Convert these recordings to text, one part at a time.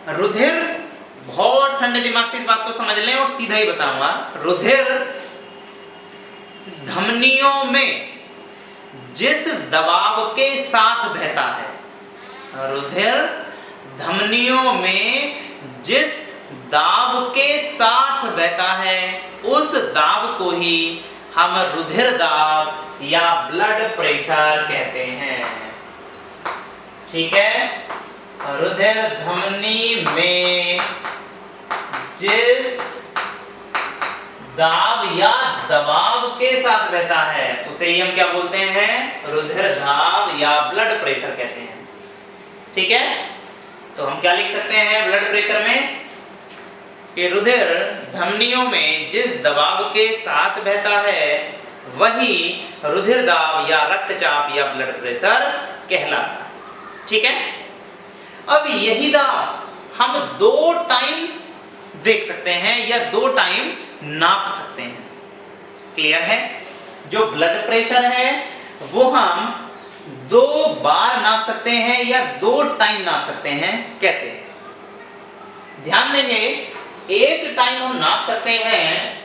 रुधिर, बहुत ठंडे दिमाग से इस बात को समझ लें और सीधा ही बताऊंगा, रुधिर धमनियों में जिस दबाव के साथ बहता है, रुधिर धमनियों में जिस दाब के साथ बहता है, उस दाब को ही हम रुधिर दाब या ब्लड प्रेशर कहते हैं। ठीक है, रुधिर धमनी में जिस दाब या दबाव के साथ बहता है उसे ही हम क्या बोलते हैं, रुधिर दाब या ब्लड प्रेशर कहते हैं। ठीक है, तो हम क्या लिख सकते हैं ब्लड प्रेशर में कि रुधिर धमनियों में जिस दबाव के साथ बहता है वही रुधिर दाब या रक्तचाप या ब्लड प्रेशर कहलाता है। ठीक है, अब यही दाब हम 2 टाइम देख सकते हैं या 2 टाइम नाप सकते हैं। क्लियर है, जो ब्लड प्रेशर है वो हम 2 बार नाप सकते हैं या 2 टाइम नाप सकते हैं। कैसे, ध्यान देंगे, एक टाइम हम नाप सकते हैं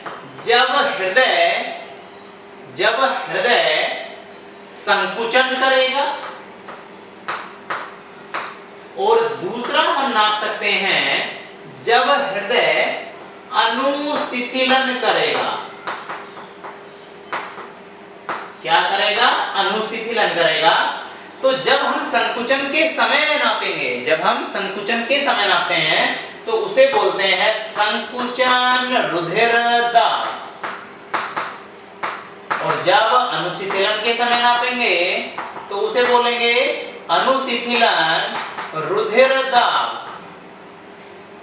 जब हृदय संकुचन करेगा, और दूसरा हम नाप सकते हैं जब हृदय अनुशिथिलन करेगा। क्या करेगा, अनुशिथिलन करेगा। तो जब हम संकुचन के समय नापेंगे, जब हम संकुचन के समय नापते हैं तो उसे बोलते हैं संकुचन रुधिर दाब, और जब अनुशिथिलन के समय नापेंगे तो उसे बोलेंगे अनुशिथिलन रुधिर दाब।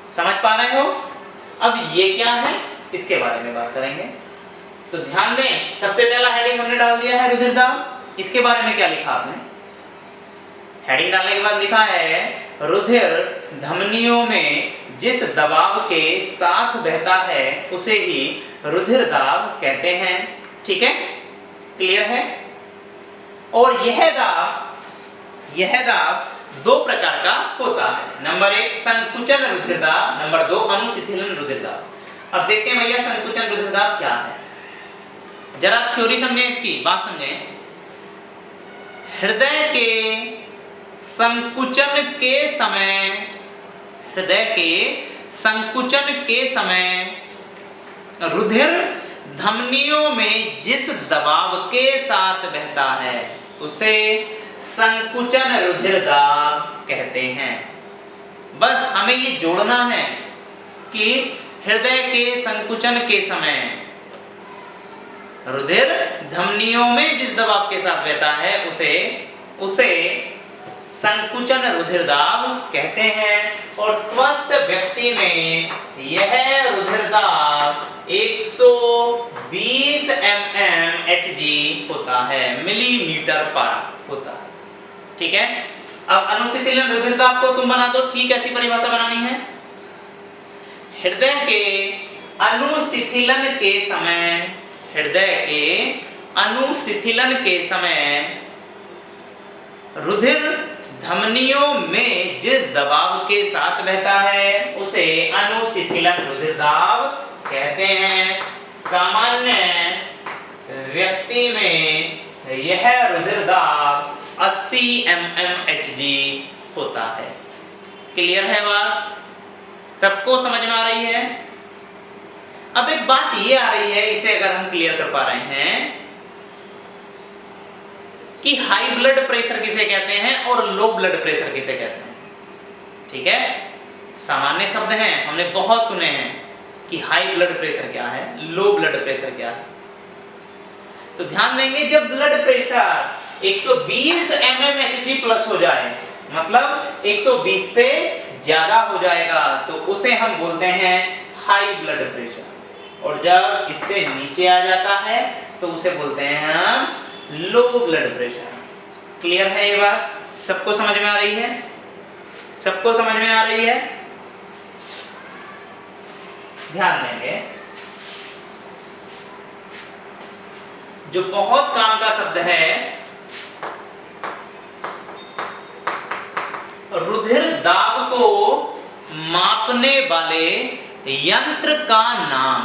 समझ पा रहे हो? अब ये क्या है इसके बारे में बात करेंगे। तो ध्यान दें, सबसे पहला हेडिंग हमने डाल दिया है रुधिर दाब। इसके बारे में क्या लिखा आपने, हेडिंग डालने के बाद लिखा है रुधिर धमनियों में जिस दबाव के साथ बहता है उसे ही रुधिर दाब कहते हैं। ठीक है, क्लियर है। और यह दाब 2 प्रकार का होता है। नंबर 1 संकुचन रुधिर दाब, नंबर 2 अनुशिथिलन रुधिर दाब। अब देखते हैं भैया संकुचन रुधिर दाब क्या है। जरा थ्योरी समझें, इसकी बात समझें। हृदय के संकुचन के समय रुधिर धमनियों में जिस दबाव के साथ बहता है उसे संकुचन रुधिर दाब कहते हैं। बस हमें ये जोड़ना है कि हृदय के संकुचन के समय रुधिर धमनियों में जिस दबाव के साथ बहता है उसे संकुचन रुधिर दाब कहते हैं। और स्वस्थ व्यक्ति में यह रुधिर दाब 120 mmHg होता है, मिलीमीटर पर होता है। ठीक है, अब अनुशिथिलन रुधिर दाब को तुम बना दो। ठीक, ऐसी परिभाषा बनानी है। हृदय के अनुशिथिलन के समय रुधिर धमनियों में जिस दबाव के साथ बहता है उसे अनुशिथिलन रुधिर दाब कहते हैं। सामान्य व्यक्ति में यह रुधिर दाब 80 mmHg होता है। क्लियर है बात? सबको समझ में आ रही है? अब एक बात ये आ रही है, इसे अगर हम क्लियर कर पा रहे हैं कि हाई ब्लड प्रेशर किसे कहते हैं और लो ब्लड प्रेशर किसे कहते हैं। ठीक है, सामान्य शब्द हैं, हमने बहुत सुने हैं कि हाई ब्लड प्रेशर क्या है, लो ब्लड प्रेशर क्या है। तो ध्यान देंगे, जब ब्लड प्रेशर 120 mmHg प्लस हो जाए, मतलब 120 से ज्यादा हो जाएगा, तो उसे हम बोलते हैं हाई ब्लड प्रेशर। और जब इससे नीचे आ जाता है तो उसे बोलते हैं हम लो ब्लड प्रेशर। क्लियर है ये बात? सबको समझ में आ रही है? सबको समझ में आ रही है? ध्यान देंगे, जो बहुत काम का शब्द है रुधिर दाब को मापने वाले यंत्र का नाम।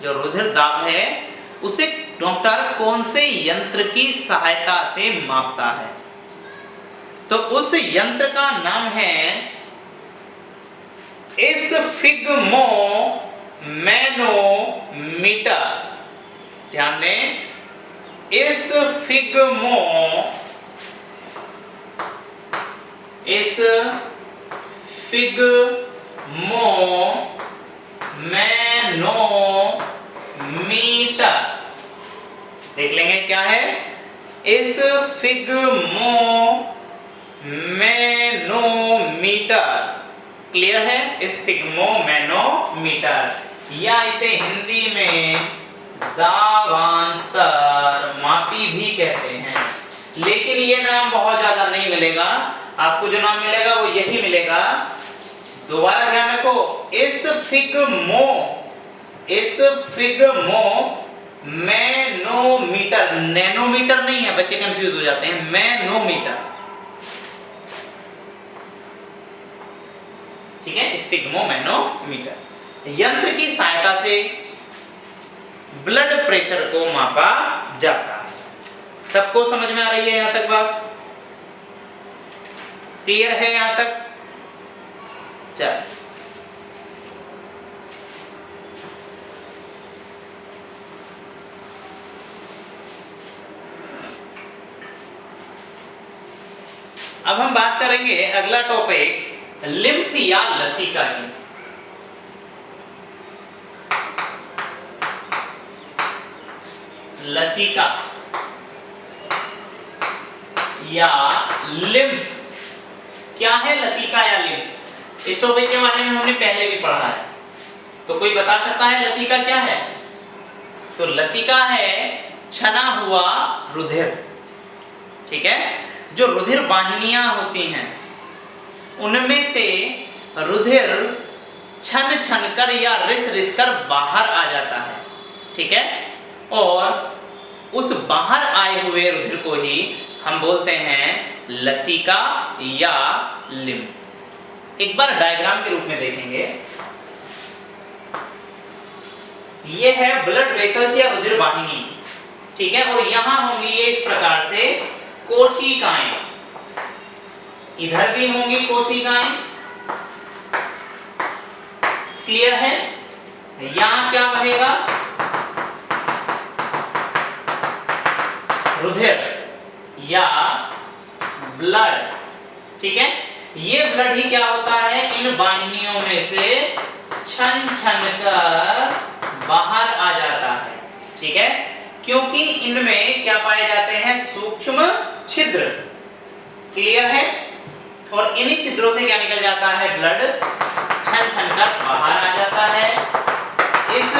जो रुधिर दाब है उसे डॉक्टर कौन से यंत्र की सहायता से मापता है? तो उस यंत्र का नाम है स्फिग्मोमैनोमीटर। ध्यान दें, स्फिग्मोमैनोमीटर। देख लेंगे क्या है स्फिग्मोमैनोमीटर। क्लियर है? स्फिग्मोमैनोमीटर, या इसे हिंदी में दाबांतर मापी भी कहते हैं। लेकिन ये नाम बहुत ज्यादा नहीं मिलेगा, आपको जो नाम मिलेगा वो यही मिलेगा। दोबारा ध्यान रखो, स्फिग्मोमैनोमीटर, नैनोमीटर नहीं है, बच्चे कंफ्यूज हो जाते हैं। मैनोमीटर, ठीक है, स्फिग्मोमैनोमीटर। यंत्र की सहायता से ब्लड प्रेशर को मापा जाता है। सबको समझ में आ रही है यहां तक बात? क्लियर है यहां तक? चल, अब हम बात करेंगे अगला टॉपिक लिम्फ या लसिका की। लसिका या लिम्फ क्या है? लसिका या लिम्फ, इस टॉपिक के बारे में हमने पहले भी पढ़ा है। तो कोई बता सकता है लसिका क्या है? तो लसिका है छना हुआ रुधिर। ठीक है, जो रुधिर वाहिनियां होती हैं उनमें से रुधिर छन छन कर या रिस रिस कर बाहर आ जाता है। ठीक है, और उस बाहर आए हुए रुधिर को ही हम बोलते हैं लसिका या लिम्फ। एक बार डायग्राम के रूप में देखेंगे। ये है ब्लड वेसल्स या रुधिर वाहिनी। ठीक है, और यहां होंगी ये इस प्रकार से कोशिकाएं, इधर भी होंगी कोशिकाएं। क्लियर है? यहां क्या बहेगा? रुधिर या ब्लड। ठीक है, ये ब्लड ही क्या होता है? इन वाहिनियों में से छन छन कर बाहर आ जाता है। ठीक है, क्योंकि इनमें क्या पाए जाते हैं? सूक्ष्म छिद्र। क्लियर है? और इन्हीं छिद्रों से क्या निकल जाता है? ब्लड छन छन कर बाहर आ जाता है। इस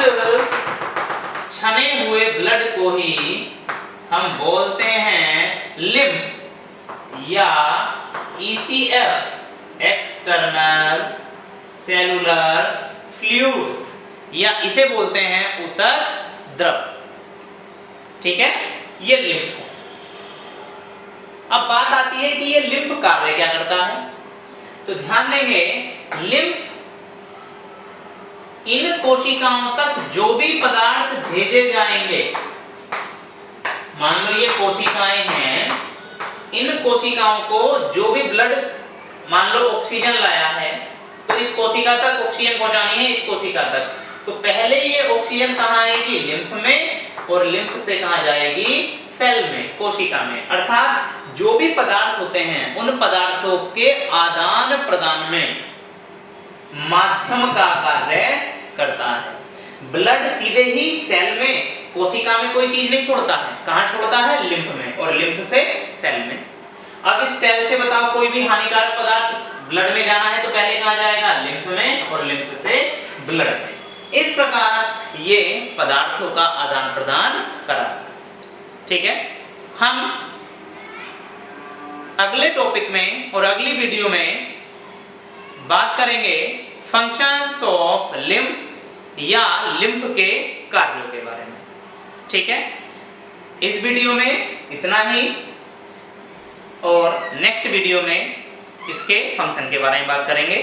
छने हुए ब्लड को ही हम बोलते हैं लिम्फ या ECF, एक्सटर्नल सेलुलर फ्लूइड, या इसे बोलते हैं ऊतक द्रव। ठीक है, ये लिम्फ है। अब बात आती है कि ये लिम्फ कार्य क्या करता है। तो ध्यान देंगे, लिम्फ इन कोशिकाओं तक जो भी पदार्थ भेजे जाएंगे, मान लो ये कोशिकाएं हैं, इन कोशिकाओं को जो भी ब्लड मान लो ऑक्सीजन लाया है तो इस कोशिका तक ऑक्सीजन पहुंचानी है, इस कोशिका तक। तो पहले ये ऑक्सीजन कहां आएगी? लिम्फ में, और लिम्फ से कहां जाएगी? सेल में, कोशिका में। अर्थात जो भी पदार्थ होते हैं उन पदार्थों के आदान प्रदान में माध्यम का कार्य करता है। ब्लड सीधे ही सेल में, कोशिका में कोई चीज नहीं छोड़ता है। कहां छोड़ता है? लिम्फ में, और लिम्फ से सेल में। अब इस सेल से बताओ कोई भी हानिकारक पदार्थ ब्लड में जाना है तो पहले कहां जाएगा? लिम्फ में, और लिम्फ से ब्लड में। इस प्रकार ये पदार्थों का आदान प्रदान कराता है। ठीक है, हम अगले टॉपिक में और अगली वीडियो में बात करेंगे फंक्शंस ऑफ लिम्फ या लिम्फ के कार्यों के बारे में। ठीक है, इस वीडियो में इतना ही, और नेक्स्ट वीडियो में इसके फंक्शन के बारे में बात करेंगे।